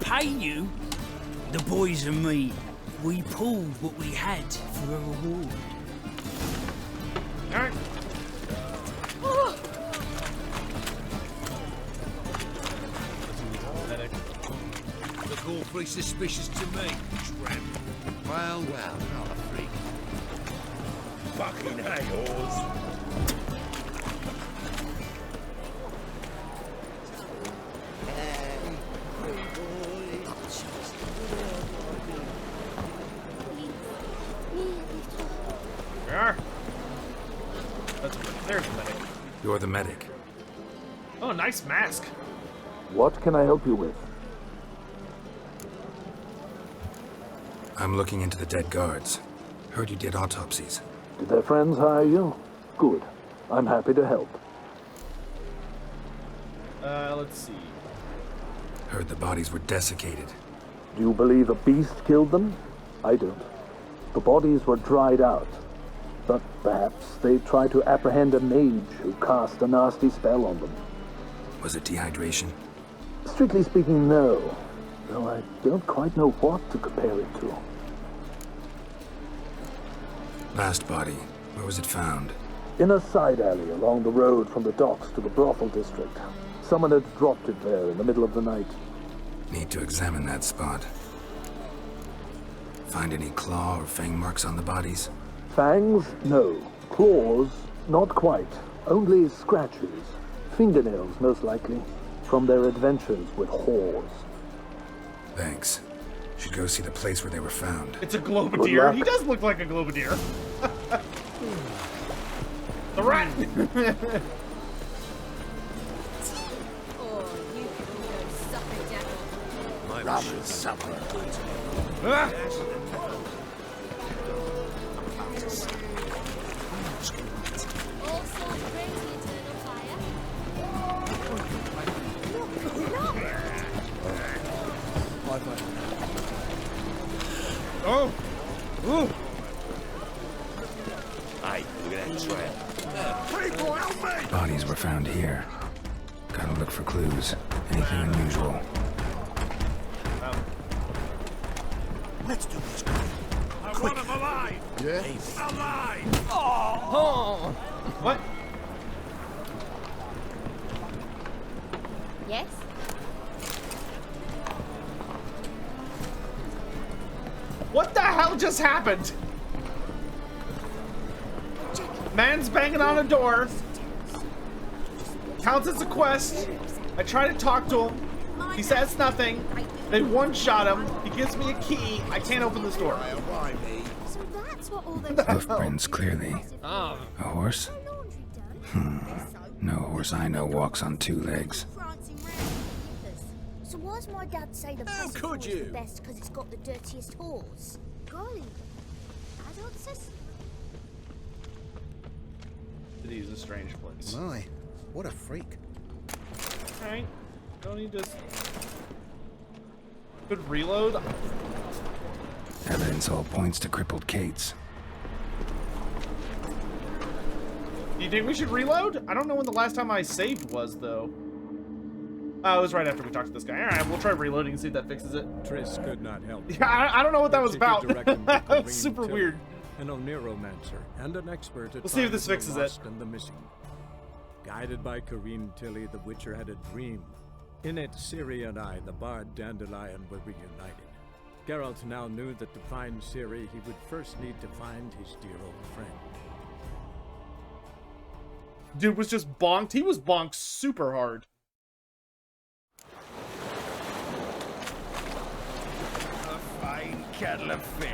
pay you? The boys and me, we pulled what we had for a reward. Alright. Look awfully suspicious to me, tramp. Well, not a freak. Fucking hay, Oars. There's the medic. You're the medic. Oh, nice mask. What can I help you with? I'm looking into the dead guards. Heard you did autopsies. Did their friends hire you? Good. I'm happy to help. Let's see. Heard the bodies were desiccated. Do you believe a beast killed them? I don't. The bodies were dried out. But perhaps they tried to apprehend a mage who cast a nasty spell on them. Was it dehydration? Strictly speaking, no. Though I don't quite know what to compare it to. Last body, where was it found? In a side alley along the road from the docks to the brothel district. Someone had dropped it there in the middle of the night. Need to examine that spot. Find any claw or fang marks on the bodies? Fangs? No. Claws? Not quite. Only scratches. Fingernails, most likely. From their adventures with whores. Thanks. Should go see the place where they were found. It's a globadier. He does look like a globadier. The rat! Oh, you can all go suck a devil. My rather something good. Ah! All sorts of crazy eternal fire. Oh! Ooh! Hey, look at that trap. People, help me! Bodies were found here. Gotta look for clues. Anything unusual. Let's do this quick. I want him alive! Yeah? Alive! Oh! What? Yes? What the hell just happened? Man's banging on a door. Counts as a quest. I try to talk to him. He says nothing. They one-shot him. He gives me a key. I can't open this door. So that's what all those Hoofprints, clearly. A horse? No horse I know walks on two legs. So why's my dad say the How best could horse is you? the best because it's got the dirtiest horse? Golly, adult sis. It is a strange place. My, what a freak. Alright. Don't need to... Good reload. Evidence all points to crippled Kate's. Do you think we should reload? I don't know when the last time I saved was, though. Oh, it was right after we talked to this guy. Alright, we'll try reloading and see if that fixes it. Triss could not help. Yeah, I don't know what that was about. It's Super weird. An Oniromancer and an expert at We'll see if this finding fixes the it. lost and the missing. Guided by Kareen Tilly, the Witcher had a dream. In it, Ciri and I, the bard Dandelion, were reunited. Geralt now knew that to find Ciri, he would first need to find his dear old friend. Dude was just bonked. He was bonked super hard. A fine kettle of fish.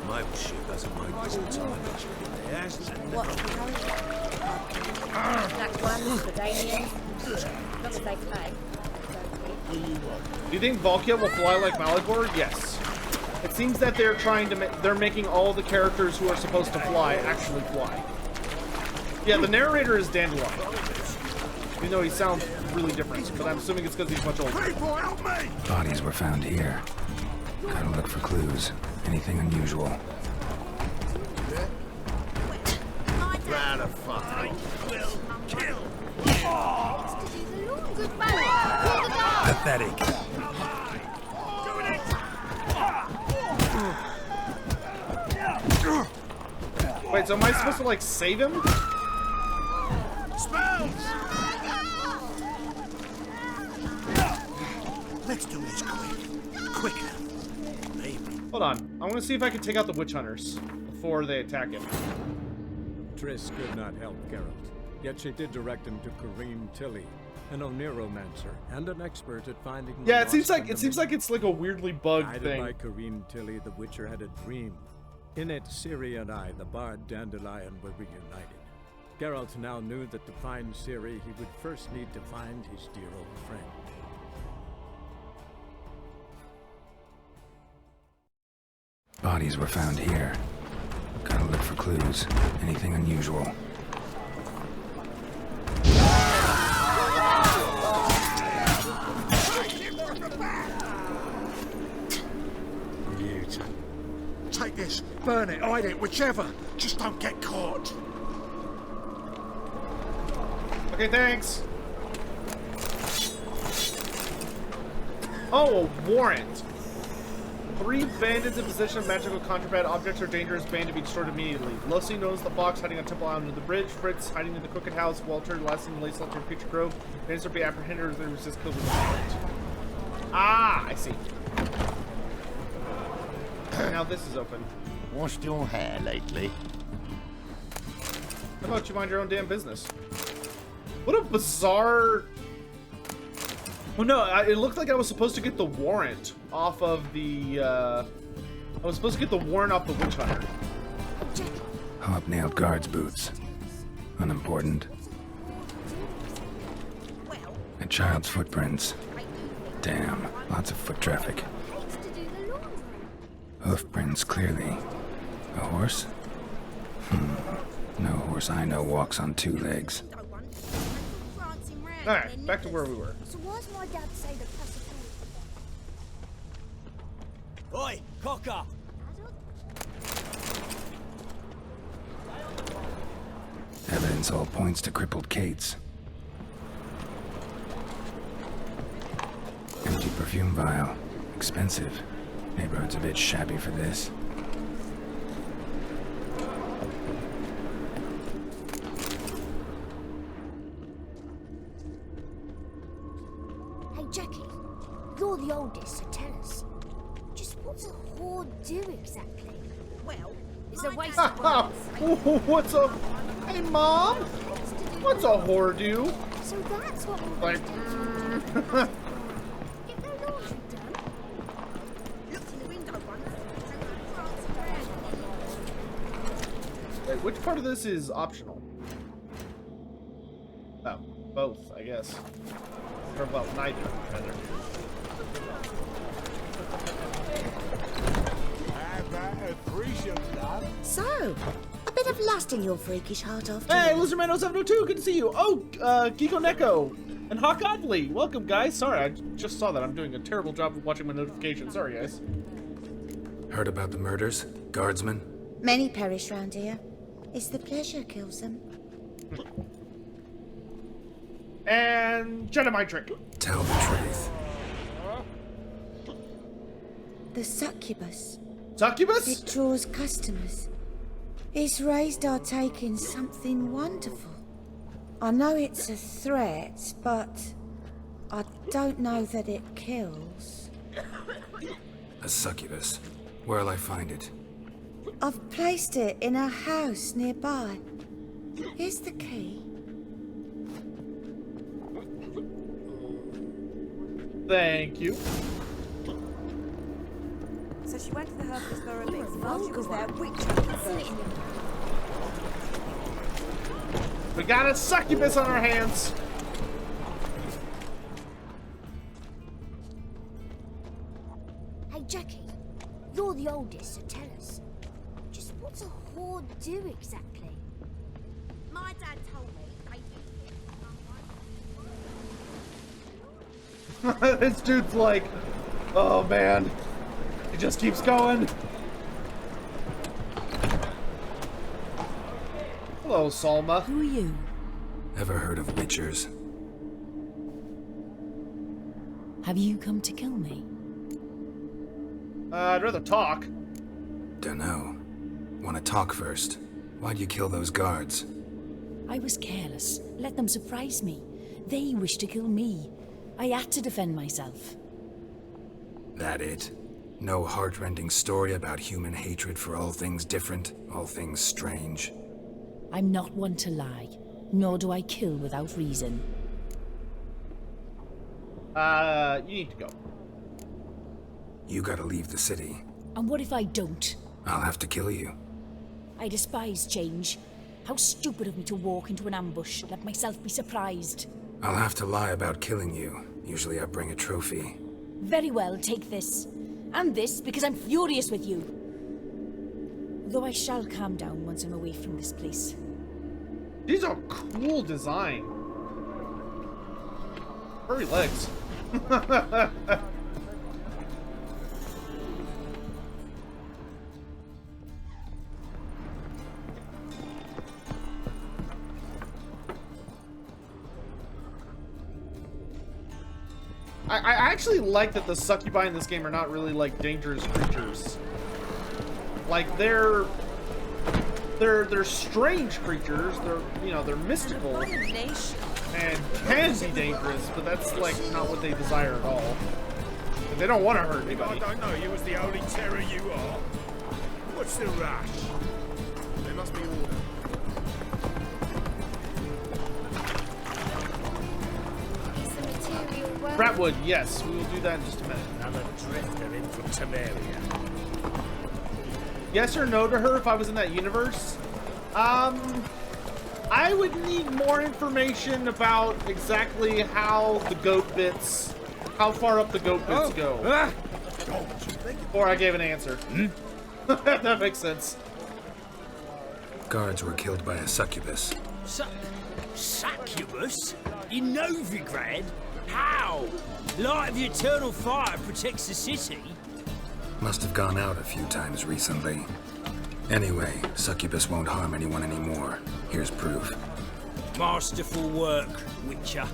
My ship doesn't mind all time. Yes, What? Next one, the Danians. Not as they pay. Do you think Valkia will fly like Malagor? Yes. It seems that they're trying to they're making all the characters who are supposed to fly actually fly. Yeah, the narrator is Dandelion. Even though he sounds really different, but I'm assuming it's because he's much older. People, help me! Bodies were found here. Gotta look for clues. Anything unusual. Round of fuck. Pathetic. Wait, so am I supposed to like save him? Spells! Let's do this quick. Quicker. Maybe. Hold on. I want to see if I can take out the witch hunters before they attack him. Triss could not help Geralt, yet she did direct him to Kareem Tilly, an Oniromancer and an expert at finding. Yeah, it seems like it's like a weirdly bugged Guided thing. by Kareem Tilly, the Witcher had a dream. In it, Ciri and I, the bard Dandelion, were reunited. Geralt now knew that to find Ciri, he would first need to find his dear old friend. Bodies were found here. Gotta look for clues. Anything unusual. Mutant. Take this, burn it, hide it, whichever. Just don't get caught. Okay, thanks. Oh, a warrant. 3 bandits in possession of magical contraband objects or dangerous banned to be destroyed immediately. Lucy knows the fox hiding on Temple Island under the bridge. Fritz hiding in the Crooked House. Walter lasting in Lace Lantern Future Grove. Bandits are be apprehended or they resist kills with the warrant. Ah, I see. Now this is open. Washed your hair lately? How about you mind your own damn business? What a bizarre... Well, no, it looked like I was supposed to get the warrant off of the, I was supposed to get the warrant off the witch hunter. Hobnailed guards' boots. Unimportant. A child's footprints. Damn, lots of foot traffic. Hoof prints, clearly. A horse? No horse I know walks on 2 legs. Alright, back to where we were. So why's my dad say the pacifier? Oi, cocker! Evidence all points to crippled Kate's. Empty perfume vial. Expensive. Neighborhood's a bit shabby for this. Hey Jackie, you're the oldest, so tell us. Just what's a whore do exactly? Well, it's a waste of words. What's a... Hey, Mom! What's a whore do? So that's what we're Like... Get their laundry done. Looked in the window once. Wait, which part of this is optional? Oh, both, I guess. Or, well, neither, rather. So, a bit of lust in your freakish heart after Hey, all. Lizardman0702, good to see you. Oh, Geeko Neko and Hawk Oddly, welcome, guys. Sorry, I just saw that. I'm doing a terrible job of watching my notifications. Sorry, guys. Heard about the murders? Guardsmen? Many perish round here. It's the pleasure kills them. And Jedi Mind Trick. Tell the truth. The succubus. Succubus? It draws customers. It's raised our take in something wonderful. I know it's a threat, but I don't know that it kills. A succubus. Where'll I find it? I've placed it in a house nearby. Here's the key. Thank you. So she went to the herbalist Thoroughbits. While she was there, witch hunting first. We got a succubus on our hands. Hey Jackie, you're the oldest, so tell us. Just what's a whore do exactly? My dad told me. This dude's like, oh man, it just keeps going. Hello, Salma. Who are you? Ever heard of witchers? Have you come to kill me? I'd rather talk. Dunno. Wanna talk first? Why'd you kill those guards? I was careless. Let them surprise me. They wished to kill me. I had to defend myself. That it? No heart-rending story about human hatred for all things different, all things strange? I'm not one to lie, nor do I kill without reason. You need to go. You gotta leave the city. And what if I don't? I'll have to kill you. I despise change. How stupid of me to walk into an ambush, let myself be surprised. I'll have to lie about killing you. Usually I bring a trophy. Very well, take this. And this, because I'm furious with you. Though I shall calm down once I'm away from this place. These are cool design. Furry legs. I actually like that the succubi in this game are not really like dangerous creatures. Like they're strange creatures. They're, you know, they're mystical and can be dangerous, but that's like not what they desire at all. And they don't want to hurt anybody. I don't know you was the only terror you are. What's the rush? There must be order. Ratwood, yes, we will do that in just a minute. Another drifter in from Temeria. Yes or no to her if I was in that universe? I would need more information about exactly how the goat bits, how far up the goat bits go. Before I gave an answer. That makes sense. Guards were killed by a succubus. Succubus? In Novigrad? How? Light of the eternal fire protects the city? Must have gone out a few times recently. Anyway, succubus won't harm anyone anymore. Here's proof. Masterful work, Witcher.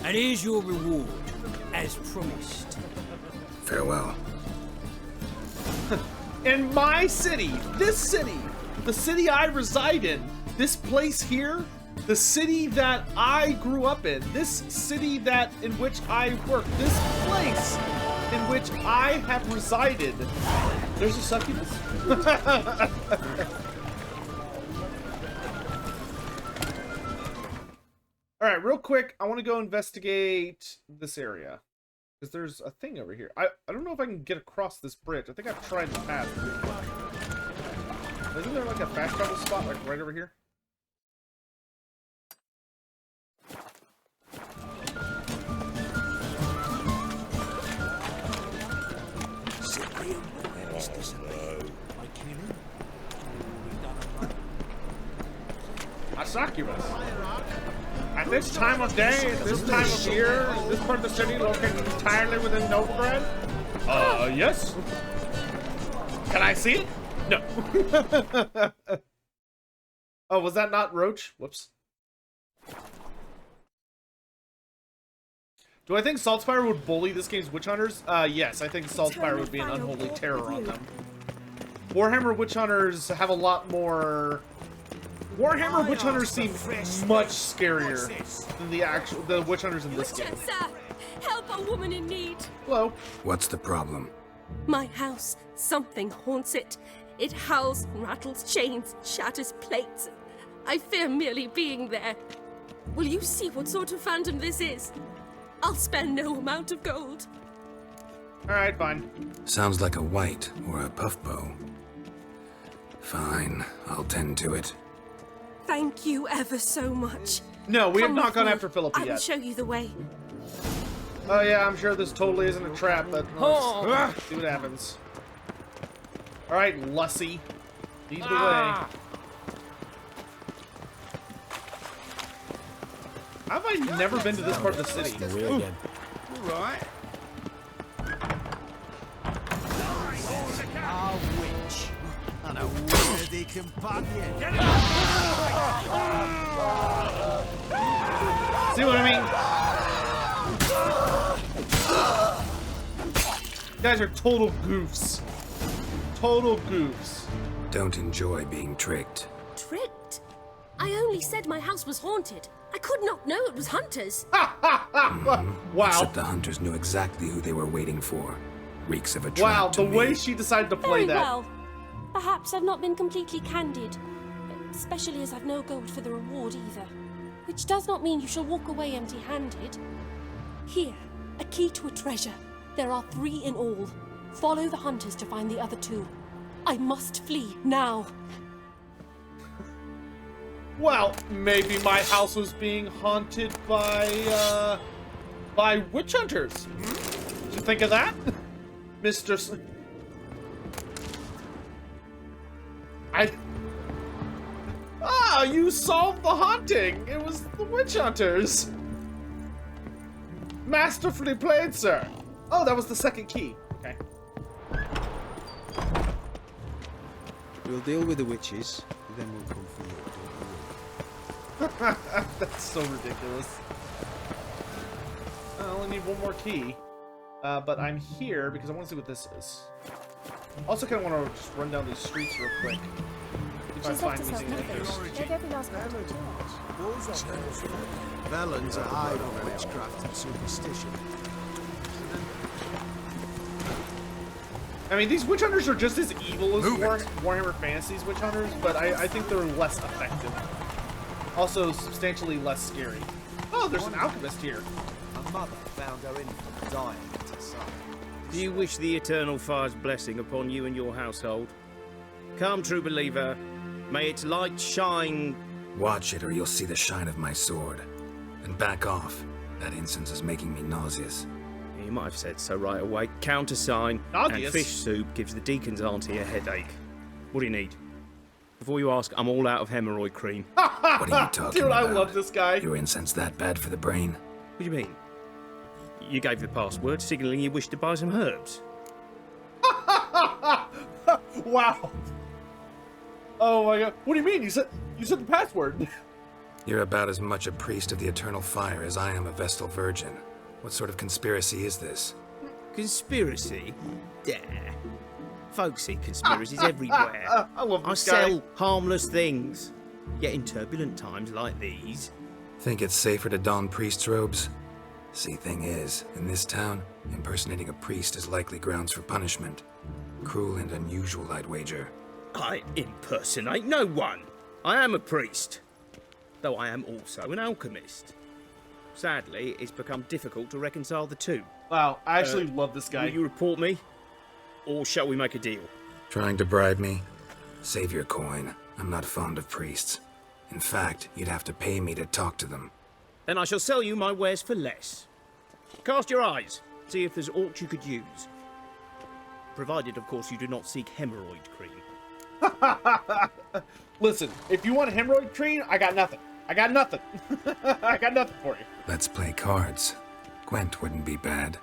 And here's your reward, as promised. Farewell. In my city, this city, the city I reside in, this place here, the city that I grew up in, this city in which I work, this place in which I have resided, there's a succubus. All right, real quick, I want to go investigate this area. Because there's a thing over here. I don't know if I can get across this bridge. I think I've tried in the past. Isn't there like a fast travel spot like right over here? A succubus. At this time of day, at this time of year, is this part of the city located entirely within Novigrad? Yes. Can I see it? No. Oh, was that not Roach? Whoops. Do I think Saltspire would bully this game's witch hunters? Yes, I think Saltspire would be an unholy terror on them. Warhammer witch hunters have a lot more... Warhammer witch hunters seem much scarier than the witch hunters in this game. Sir, help a woman in need. Hello. What's the problem? My house, something haunts it. It howls, rattles chains, shatters plates. I fear merely being there. Will you see what sort of phantom this is? I'll spare no amount of gold. Alright, fine. Sounds like a white or a puff bow. Fine, I'll tend to it. Thank you ever so much. No, we have Come not with gone me. after Philippa I will yet. show you the way. Oh yeah, I'm sure this totally isn't a trap, but let's see what happens. Alright, Lussy. Lead the way. How have I never been to this part of the city? Again. Right. Our witch. I know where me companion. See what I mean? You guys are total goofs. Total goofs. Don't enjoy being tricked. Tricked? I only said my house was haunted. I could not know it was hunters. Wow. Except the hunters knew exactly who they were waiting for. Reeks of a trap Wow, to the me. way she decided to play Very that. well. Perhaps I've not been completely candid. Especially as I've no gold for the reward either. Which does not mean you shall walk away empty-handed. Here, a key to a treasure. There are 3 in all. Follow the hunters to find the other 2. I must flee now. Well, maybe my house was being haunted by witch hunters. Did you think of that? Mr. You solved the haunting! It was the witch hunters! Masterfully played, sir! Oh, that was the second key. Okay. We'll deal with the witches, then we'll come for you, don't worry. That's so ridiculous. I only need one more key. But I'm here because I want to see what this is. Also kind of want to just run down these streets real quick. If I find anything interesting. Vellans are high on witchcraft and superstition. I mean, these witch hunters are just as evil as Warhammer Fantasy's witch hunters, but I think they're less effective. Also, substantially less scary. Oh, there's an alchemist here. A mother found her infant dying at her side. Do you wish the Eternal Fire's blessing upon you and your household? Come, true believer. May its light shine. Watch it or you'll see the shine of my sword. And back off. That incense is making me nauseous. You might have said so right away. Countersign and fish soup gives the deacon's auntie a headache. What do you need? Before you ask, I'm all out of hemorrhoid cream. What are you talking Dude, about? I love this guy. Your incense that bad for the brain? What do you mean? You gave the password, signaling you wish to buy some herbs. Wow. Oh my god. What do you mean? You said the password. You're about as much a priest of the Eternal Fire as I am a Vestal Virgin. What sort of conspiracy is this? Conspiracy? Yeah. Folks see conspiracies everywhere. I love I this guy. sell harmless things. Yet in turbulent times like these... Think it's safer to don priest's robes? See, thing is, in this town, impersonating a priest is likely grounds for punishment. Cruel and unusual, I'd wager. I impersonate no one. I am a priest. Though I am also an alchemist. Sadly, it's become difficult to reconcile the two. Wow, I actually love this guy. Will you report me? Or shall we make a deal? Trying to bribe me? Save your coin. I'm not fond of priests. In fact, you'd have to pay me to talk to them. Then I shall sell you my wares for less. Cast your eyes. See if there's aught you could use. Provided, of course, you do not seek hemorrhoid cream. Listen, if you want hemorrhoid cream, I got nothing. I got nothing. I got nothing for you. Let's play cards. Gwent wouldn't be bad.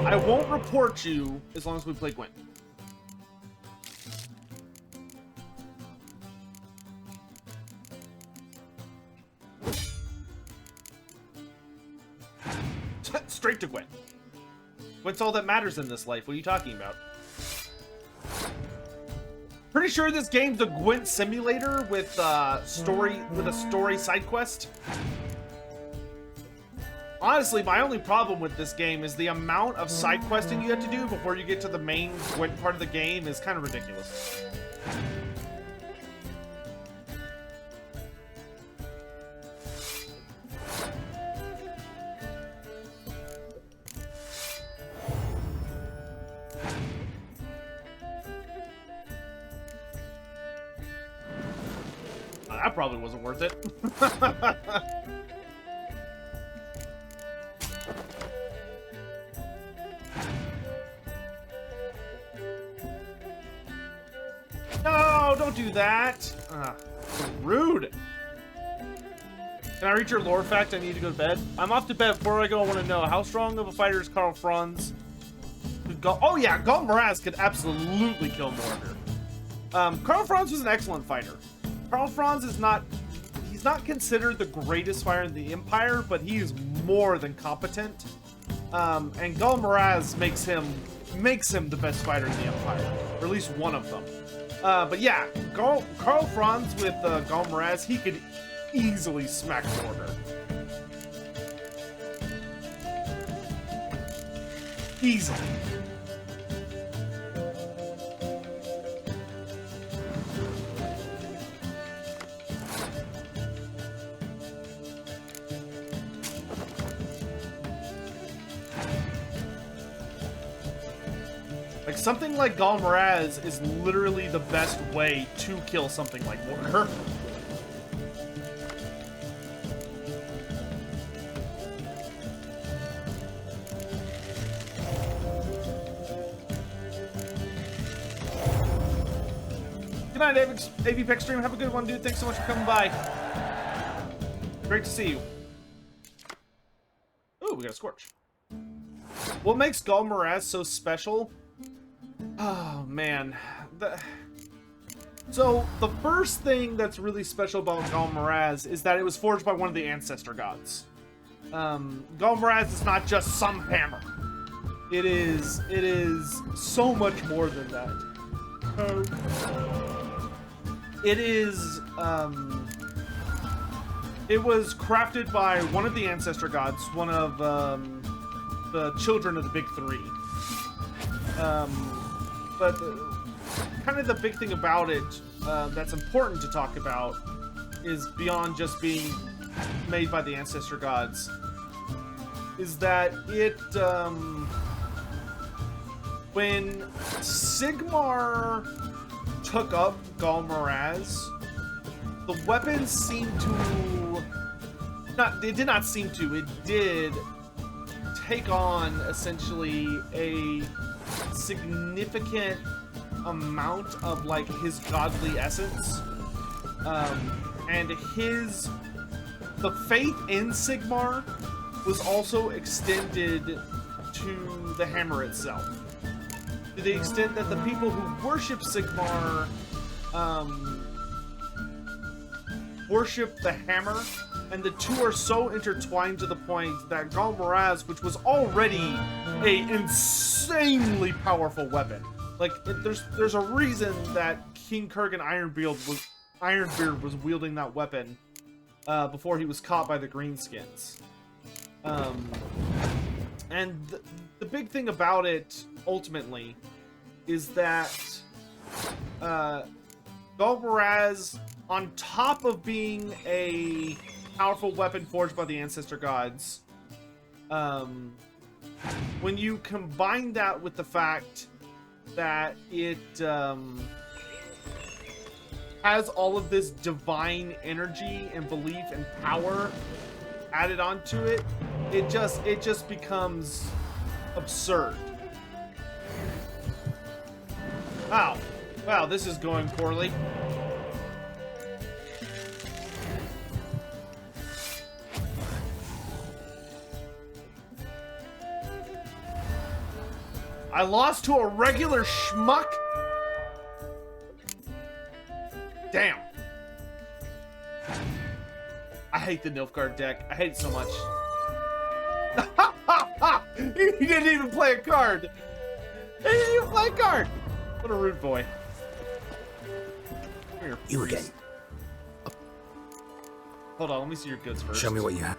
I won't report you as long as we play Gwent. Straight to Gwent. Gwent's all that matters in this life. What are you talking about? Pretty sure this game's a Gwent simulator with a story side quest. Honestly, my only problem with this game is the amount of side questing you have to do before you get to the main Gwent part of the game is kind of ridiculous. That probably wasn't worth it. No, don't do that. So rude. Can I read your lore fact? I need to go to bed. I'm off to bed. Before I go, I want to know how strong of a fighter is Karl Franz? Oh yeah, Galt Moraz could absolutely kill Mordor. Karl Franz was an excellent fighter. Karl Franz is not... He's not considered the greatest fighter in the Empire, but he is more than competent. And Galt Moraz makes him the best fighter in the Empire, or at least one of them. But yeah, Karl Franz with Galt Moraz, he could easily smack Mordor. Easily. Like, something like Galt Moraz is literally the best way to kill something like Mordor. Good night, AVPEX stream. Have a good one, dude. Thanks so much for coming by. Great to see you. Ooh, we got a Scorch. What makes Galt Moraz so special? Oh, man. So, the first thing that's really special about Galt Moraz is that it was forged by one of the ancestor gods. Galt Moraz is not just some hammer. It is so much more than that. It was crafted by one of the ancestor gods, one of the children of the big three. But kind of the big thing about it that's important to talk about is beyond just being made by the ancestor gods, is that it, when Sigmar took up Galt Moraz, the weapons seemed to, it did take on essentially a significant amount of like his godly essence, and the faith in Sigmar was also extended to the hammer itself, to the extent that the people who worship Sigmar worship the hammer, and the two are so intertwined to the point that Galt Moraz, which was already a insanely powerful weapon, like there's a reason that King Kurgan Ironbeard was wielding that weapon before he was caught by the Greenskins. And the big thing about it ultimately is that Galt Moraz, on top of being a powerful weapon forged by the ancestor gods, when you combine that with the fact that it has all of this divine energy and belief and power added onto it, it just becomes absurd. Wow, this is going poorly. I lost to a regular schmuck? Damn. I hate the Nilfgaard deck. I hate it so much. He didn't even play a card. He didn't even play a card. What a rude boy. Come here, You again. Hold on, let me see your goods first. Show me what you have.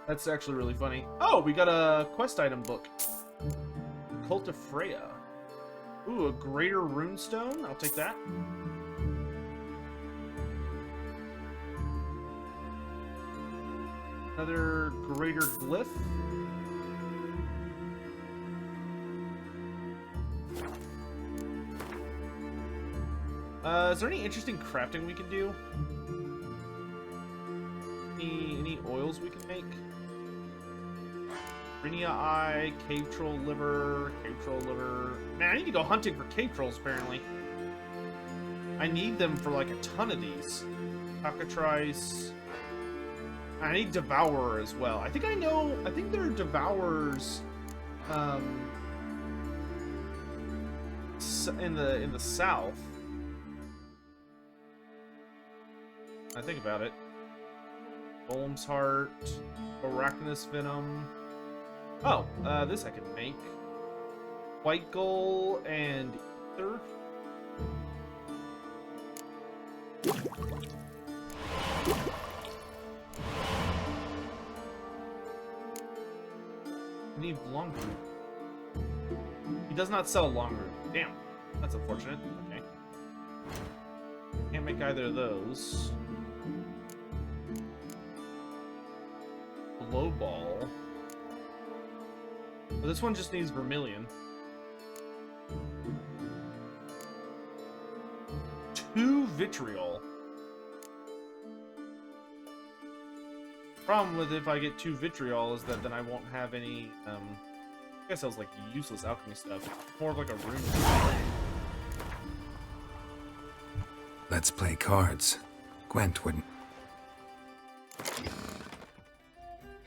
That's actually really funny. Oh, we got a quest item book. Cult of Freya. Ooh, a greater runestone. I'll take that. Another greater glyph. Is there any interesting crafting we can do? Any oils we can make? Rhenia eye, cave troll liver, Man, I need to go hunting for cave trolls, apparently. I need them for, like, a ton of these. Cockatrice. I need Devourer as well. I think there are Devourers in the south. I think about it. Golem's Heart, Arachnus Venom. Oh, this I can make. White Gull and Ether. I need long root. He does not sell long root. Damn, that's unfortunate. Okay. Can't make either of those. Blow Ball. But this one just needs Vermilion. 2 Vitriol. Problem with if I get 2 Vitriol is that then I won't have any, I guess I was like useless alchemy stuff. More of like a rune. Let's play cards. Gwent wouldn't. I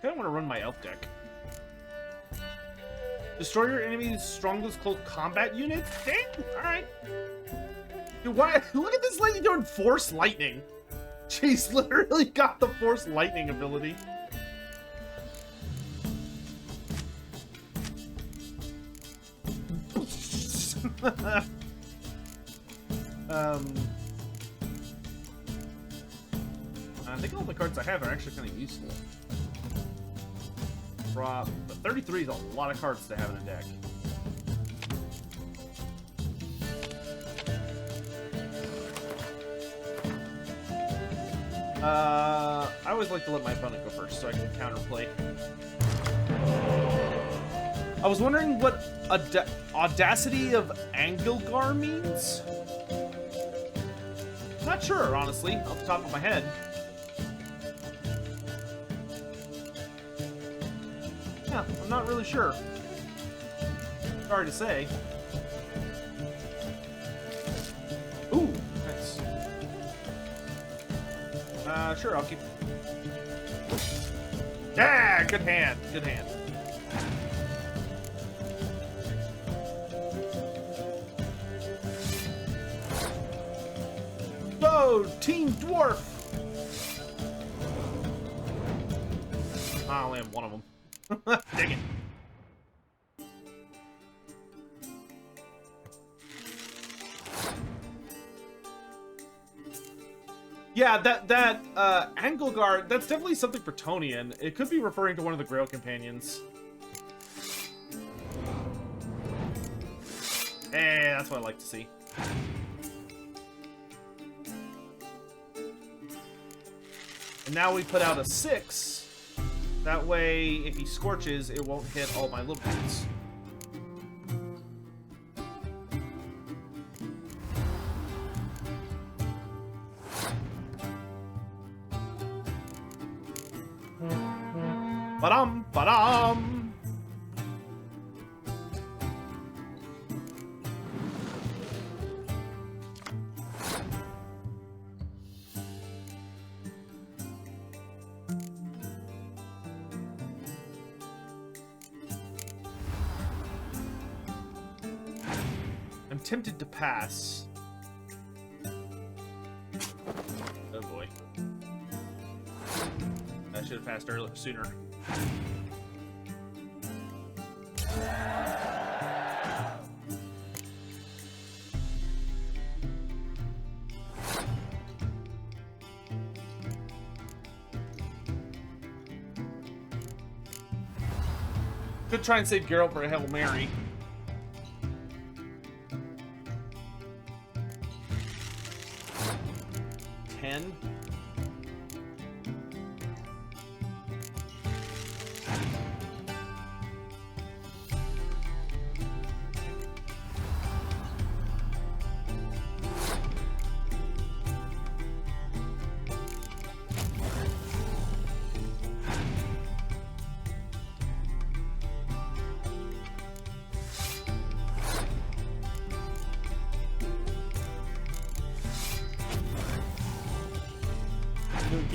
kind of want to run my elf deck. Destroy your enemy's strongest close combat units? Dang! Alright. Dude, why? Look at this lady doing Force Lightning. She's literally got the Force Lightning ability. I think all the cards I have are actually kind of useful. But 33 is a lot of cards to have in a deck. I always like to let my opponent go first so I can counterplay. I was wondering what Audacity of Angilgar means? Not sure, honestly, off the top of my head. Yeah, I'm not really sure. Sorry to say. Ooh, nice. Sure, I'll keep... Yeah, good hand, good hand. Go, Team Dwarf! I only have one of them. Dang it. Yeah, that Angilgar, that's definitely something Bretonnian. It could be referring to one of the Grail companions. Hey, that's what I like to see. And now we put out a 6. That way, if he scorches, it won't hit all my little boots. Ba-dum, ba-dum! I'm tempted to pass. Oh boy. I should have passed sooner. Could try and save Geralt for a Hail Mary.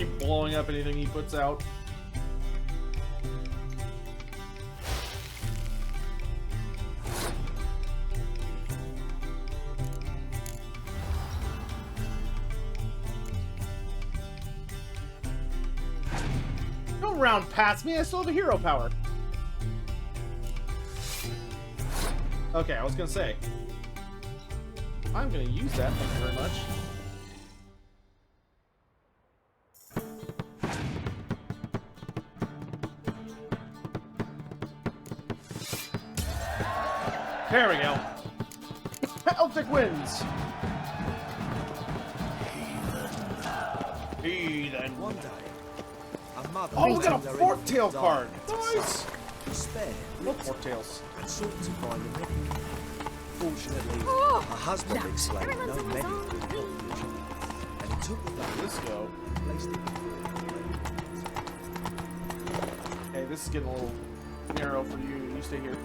keep blowing up anything he puts out. Don't round past me, I still have a hero power. Okay, I was gonna say. I'm gonna use that, thank you very much. There we go. Celtic wins. Heathen. One day, a mother. Oh, we got a fork-tail card. Nice. Despair. What fork-tails? And sought to find a medic. Fortunately, Oh, her husband explained no medic could help the child, and he took the baby. Let's go. And placed it. Okay, this is getting a little narrow for you. You stay here.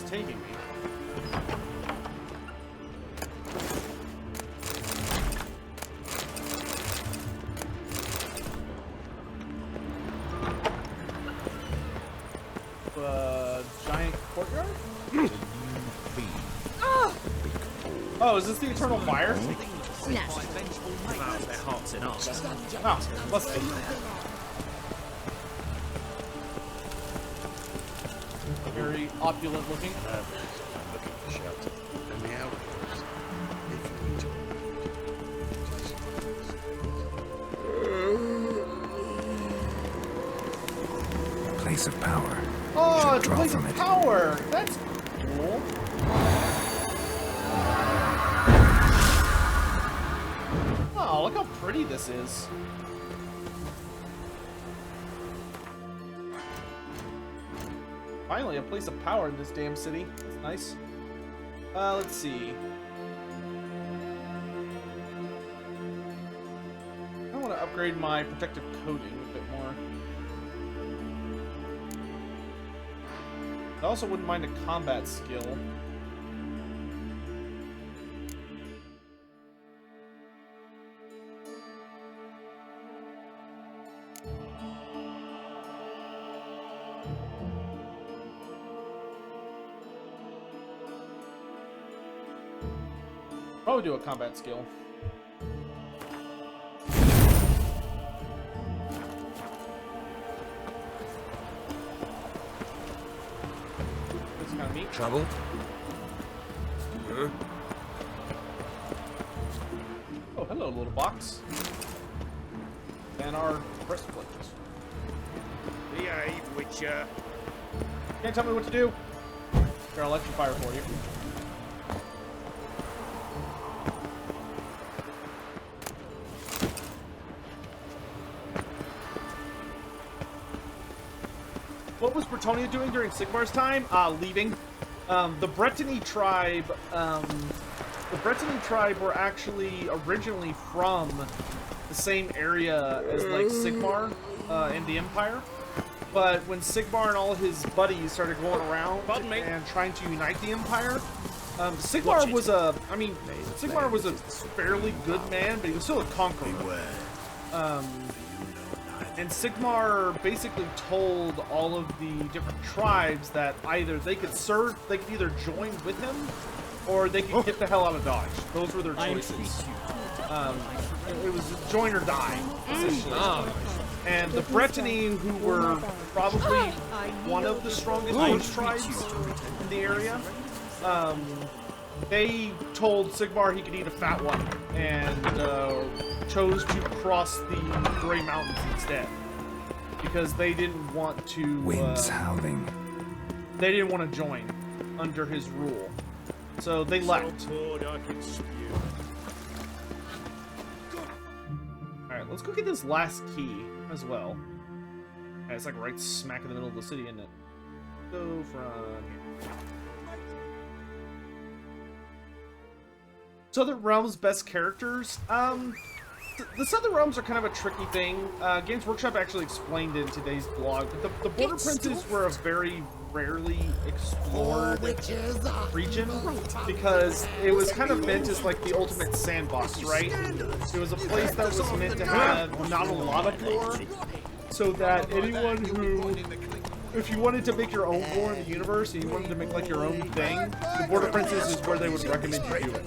Taking me. Giant courtyard? Oh, is this the Eternal Fire? Their hearts in ours. Oh, must be. Very opulent looking. I'm looking for shelter. And the outdoors. If A place of power. Oh, Should it's a draw place from of it. power! That's cool. Oh, look how pretty this is. Finally, a place of power in this damn city. That's nice. Let's see. I want to upgrade my protective coating a bit more. I also wouldn't mind a combat skill. Probably do a combat skill. This is kind of neat. Trouble? Huh? Oh, hello, little box. And our breastplate. Behave, Witcher. Can't tell me what to do. Here, I'll electrify for you. What was Bretonia doing during Sigmar's time? Leaving. The Brittany tribe were actually originally from the same area as like Sigmar in the Empire. But when Sigmar and all his buddies started going around and trying to unite the Empire, Sigmar was Sigmar was a fairly good man, but he was still a conqueror. And Sigmar basically told all of the different tribes that either they could either join with him, or they could get the hell out of Dodge. Those were their choices. It was join or die, essentially. And the Brittany, who were probably one of the strongest Bush tribes in the area, they told Sigmar he could eat a fat one, and chose to cross the Grey Mountains instead, because they didn't want to. Winds howling. They didn't want to join under his rule, so they left. All right, let's go get this last key as well. Yeah, it's like right smack in the middle of the city, isn't it? Go from here. Southern Realms best characters. The Southern Realms are kind of a tricky thing. Games Workshop actually explained it in today's blog, but the Border Princes were a very rarely explored region because it was kind of meant as like the ultimate sandbox, right? It was a place that was meant to have not a lot of lore, so that anyone who, if you wanted to make your own lore in the universe and you wanted to make like your own thing, the Border Princes is where they would recommend you do it.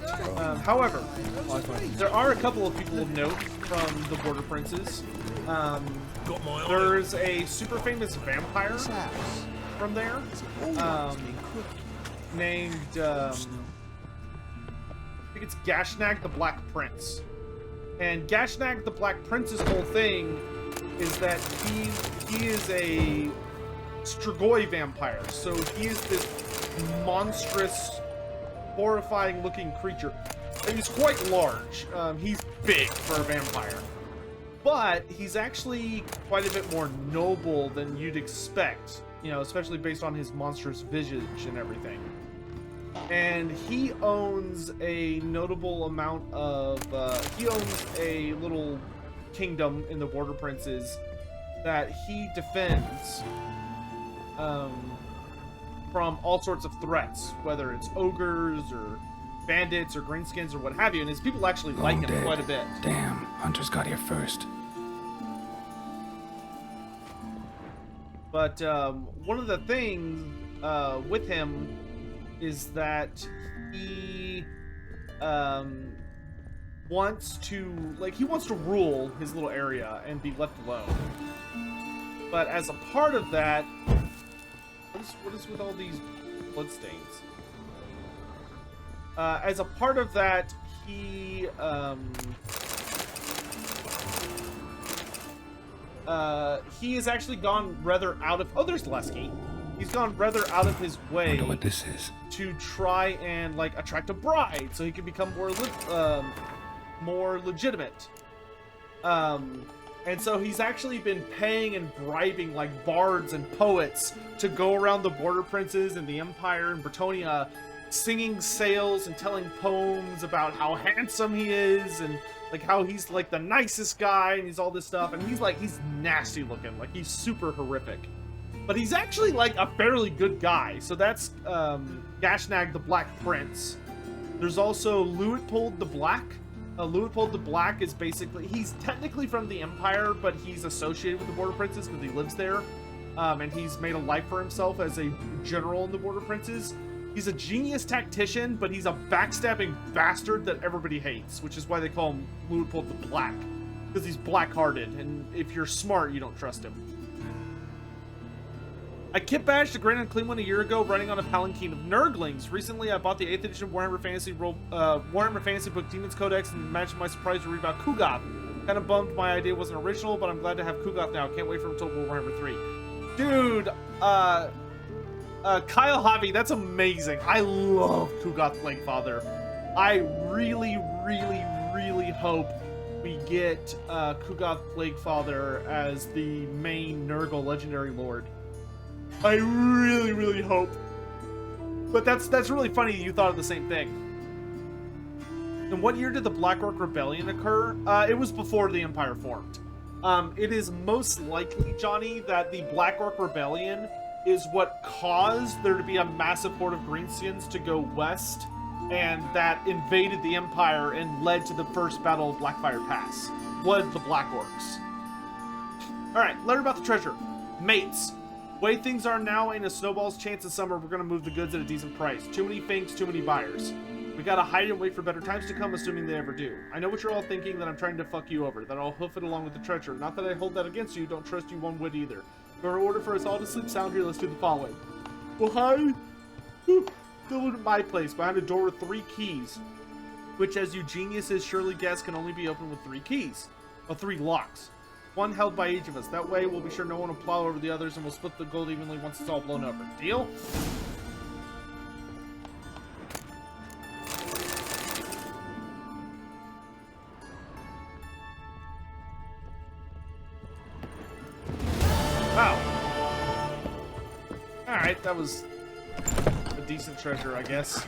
However, there are a couple of people of note from the Border Princes. There's a super famous vampire from there, named, I think it's Gashnag the Black Prince. And Gashnag the Black Prince's whole thing is that he is a Strigoi vampire. So he is this monstrous, horrifying looking creature. And he's quite large. He's big for a vampire. But he's actually quite a bit more noble than you'd expect, you know, especially based on his monstrous visage and everything. And he owns a notable amount of, he owns a little kingdom in the Border Princes that he defends from all sorts of threats, whether it's ogres or bandits or greenskins or what have you, and his people actually like him quite a bit. Damn, Hunter's got here first. But one of the things with him is that he wants to rule his little area and be left alone. But as a part of that, what is with all these bloodstains? As a part of that, he has actually gone rather out of... Oh, there's Lesky. He's gone rather out of his way. I wonder what this is. To try and like attract a bride, so he can become more legitimate. And so he's actually been paying and bribing like bards and poets to go around the Border Princes and the Empire and Bretonnia, singing sales and telling poems about how handsome he is and like how he's like the nicest guy and he's all this stuff, and he's nasty looking, like he's super horrific. But he's actually like a fairly good guy. So that's Gashnag the Black Prince. There's also Luitpold the Black. Luitpold the Black is basically, he's technically from the Empire, but he's associated with the Border Princes because he lives there. And he's made a life for himself as a general in the Border Princes. He's a genius tactician, but he's a backstabbing bastard that everybody hates, which is why they call him Luitpold the Black. Because he's black-hearted, and if you're smart, you don't trust him. I kit badged a Grand and Clean one a year ago, running on a palanquin of Nurglings. Recently, I bought the 8th edition Warhammer Fantasy book Demon's Codex, and imagine my surprise to read about Kugoth. Kind of bummed my idea wasn't original, but I'm glad to have Kugoth now. Can't wait for him to Warhammer 3. Dude, Kyle Javi, that's amazing. I love Kugoth Plaguefather. I really, really, really hope we get Kugoth Plaguefather as the main Nurgle Legendary Lord. I really, really hope. But that's really funny you thought of the same thing. In what year did the Black Orc Rebellion occur? It was before the Empire formed. It is most likely, Johnny, that the Black Orc Rebellion is what caused there to be a massive horde of greenskins to go west, and that invaded the Empire and led to the first Battle of Blackfire Pass. Was the Black Orcs. Alright, letter about the treasure. Mates. Way things are now ain't a snowball's chance of summer. We're gonna move the goods at a decent price. Too many finks, too many buyers. We gotta hide and wait for better times to come, assuming they ever do. I know what you're all thinking, that I'm trying to fuck you over, that I'll hoof it along with the treasure. Not that I hold that against you, don't trust you one whit either. But in order for us all to sleep sound here, let's do the following. Well, hi. Delivered at my place, behind a door with 3 keys, which, as you geniuses surely guess, can only be opened with 3 keys. Or 3 locks. One held by each of us. That way, we'll be sure no one will plow over the others, and we'll split the gold evenly once it's all blown over. Deal? Wow. Alright, that was a decent treasure, I guess.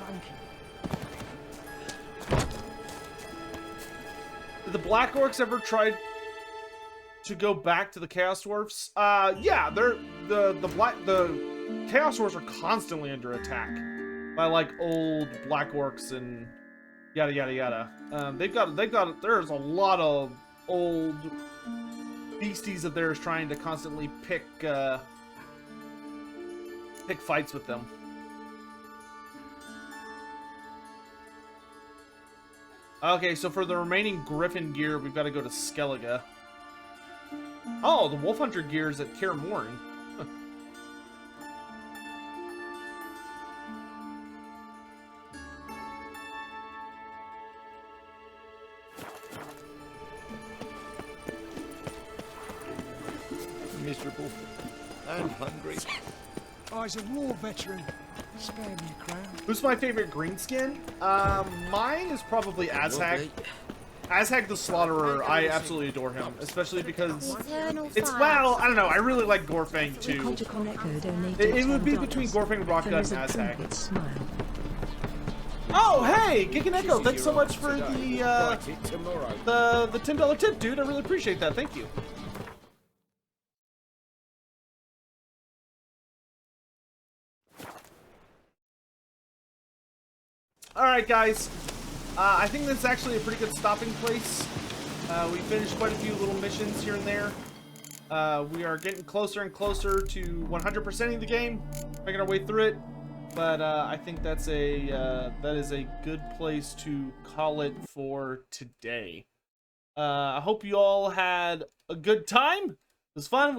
Did the Black Orcs ever try to go back to the Chaos Dwarfs? Yeah, the Chaos Dwarfs are constantly under attack by like old Black Orcs and yada yada yada. There's a lot of old beasties of theirs trying to constantly pick fights with them. Okay, so for the remaining Griffin gear, we've got to go to Skellige. Oh, the Wolf Hunter gear is at Kaer Morhen. Huh. Miserable and hungry. I's a war veteran. Spare me a crown. Who's my favorite greenskin? Mine is probably Azhag. Azhag the Slaughterer, I absolutely adore him, especially because it's, well, I don't know, I really like Gorfang too. It would be between Gorfang, Rockgut, and Azhag. Oh, hey, Giganeko, thanks so much for the $10 tip, dude. I really appreciate that. Thank you. Alright, guys. I think that's actually a pretty good stopping place. We finished quite a few little missions here and there. We are getting closer and closer to 100%ing the game, making our way through it. But I think that is a good place to call it for today. I hope you all had a good time. It was fun.